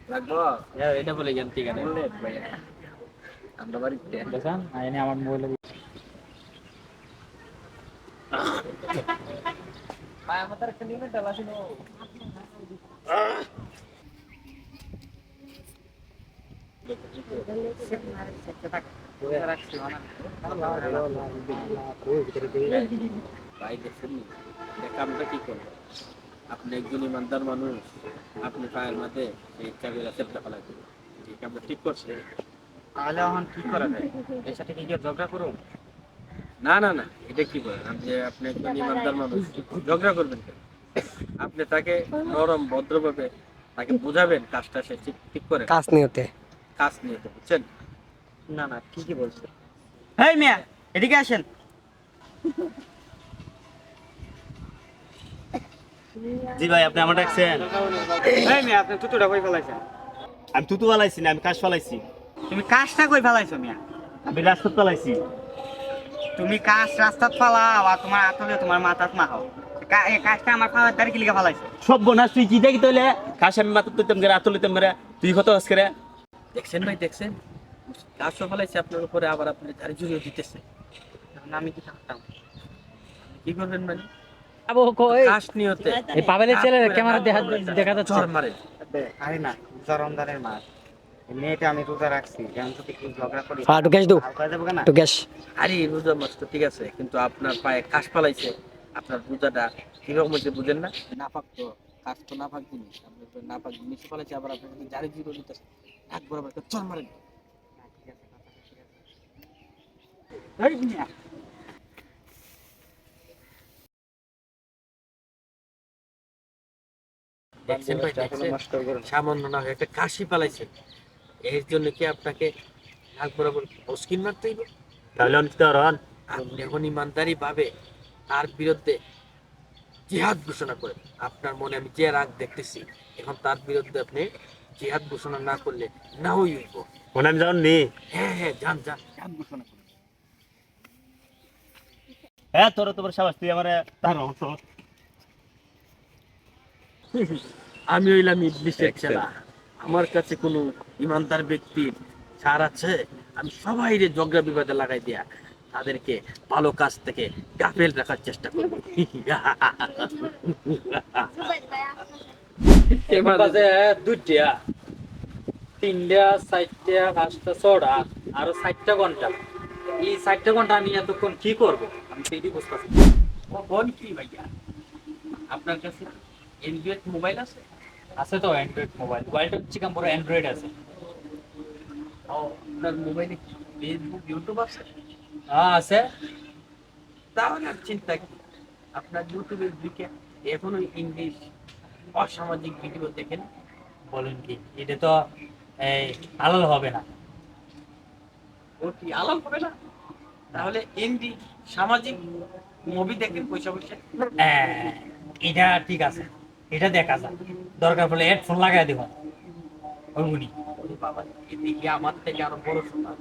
লাগবো এটা বলে জ্ঞান ঠিক আছে ভাইয়া আমরা বাড়িতে দেখেন আইনে আমার মোবাইলে ভাই আমাদের একটা লিমিট আছে নো ভাই দেখছেন দেখা আমরা কি করবো আপনি একজন ইমানদার মানুষ আপনি পায়ের মাঝে এই চাবিরা চেপটা ফেলা দিবেন এই কামটা ঠিক করছে তাহলে এখন কি করা যায় এর সাথে কি কেউ ঝগড়া করুন না না না এটা কি বলেন আপনি একজন ইমানদার মানুষ ঝগড়া করবেন কেন আপনি তাকে নরম ভদ্রভাবে তাকে বোঝাবেন কাজটা সে ঠিক ঠিক করে কাজ নিয়তে কাজ নিয়ে তো বুঝছেন না না ঠিকই বলছে হেই মিয়া এদিকে আসেন জি ভাই আপনি আমার ডাকছেন হেই মিয়া আপনি তুতুটা কই ফেলাইছেন আমি তুতু ফালাইছি না আমি কাশ ফালাইছি তুমি কাজটা কই ফেলাইছো মিয়া আমি রাস্তা ফালাইছি তুমি কাজ রাস্তাত ফালাও আর তোমার আতলে তোমার মাথাত মাহাও এই কাজটা আমার ফালার দ্বারা কি লিখে ফেলাইছো সব বোনাস তুই কি দেখি তাহলে কাশ আমি মাথা তুলতাম করে আতল দিতাম করে তুই কত হস করে দেখছেন ভাই দেখছেন কাজ সফলাইছে আপনার উপরে আবার আপনি ধারে জুড়িয়ে দিতেছে এখন আমি কি করতাম কি করবেন মানে আবো কই কাজ নিয়তে এই পাবেলের ছেলে ক্যামেরা দেখা যাচ্ছে চর মারে আরে না রোজা রমজানের মাস এই মেয়েটা আমি রোজা রাখছি যেমন যদি কেউ ঝগড়া করি হ্যাঁ একটু গ্যাস দাও হালকা যাবো না একটু গ্যাস আরে রোজা মাস তো ঠিক আছে কিন্তু আপনার পায়ে কাশ পালাইছে আপনার রোজাটা কিরকম হচ্ছে বুঝেন না নাপাক তো কাজ তো নাপাক জিনিস আপনি তো নাপাক জিনিস পালাইছে আবার আপনি যদি জারি জিরো দিতেছে এক বরাবর একটা চর মারেন এই মিয়া দেখছেন ভাই দেখছেন সামান্য না হয়ে একটা কাশি পালাইছে এর জন্য কি আপনাকে এক বরাবর মুশকিল মারতে হইব তাহলে অনেক তো রন আপনি এখন ইমানদারি ভাবে তার বিরুদ্ধে জিহাদ ঘোষণা করেন আপনার মনে আমি যে রাগ দেখতেছি এখন তার বিরুদ্ধে আপনি জিহাদ ঘোষণা না করলে না হইব মনে আমি যাও নি হ্যাঁ হ্যাঁ যান যান জিহাদ ঘোষণা করুন হ্যাঁ তোর তোমার সাবাস তুই আমার তার অংশ আমি হইলাম ইবলিসের ছেলা আমার কাছে কোনো ইমানদার ব্যক্তির ছাড় আছে আমি সবাইরে ঝগড়া বিবাদে লাগাই দিয়া তাদেরকে ভালো কাজ থেকে গাফেল রাখার চেষ্টা করব বাজে দুইটা তিনটা চারটা পাঁচটা ছটা আরো 60টা ঘন্টা এই 60টা ঘন্টা আমি এতক্ষণ কি করব আমি সেইটি বুঝতেছি কোন কি ভাইয়া আপনার কাছে অ্যান্ড্রয়েড মোবাইল আছে আছে তো অ্যান্ড্রয়েড মোবাইলটা চিকাম বড় অ্যান্ড্রয়েড আছে ও আপনার মোবাইলে ফেসবুক ইউটিউব আছে হ্যাঁ আছে তাহলে আর চিন্তা কি আপনার ইউটিউবের দিকে এখনো ইংলিশ অসামাজিক ভিডিও দেখেন বলেন কি এটা তো এই হালাল হবে না ও কি আলাম হবে না তাহলে এমডি সামাজিক মুভি দেখেন পয়সা পয়সা হ্যাঁ, এটা ঠিক আছে এটা দেখা যায় দরকার পড়লে হেডফোন লাগাই দেব ওগুনি বাবা এদিকে আমার থেকে আরো বড় শোনা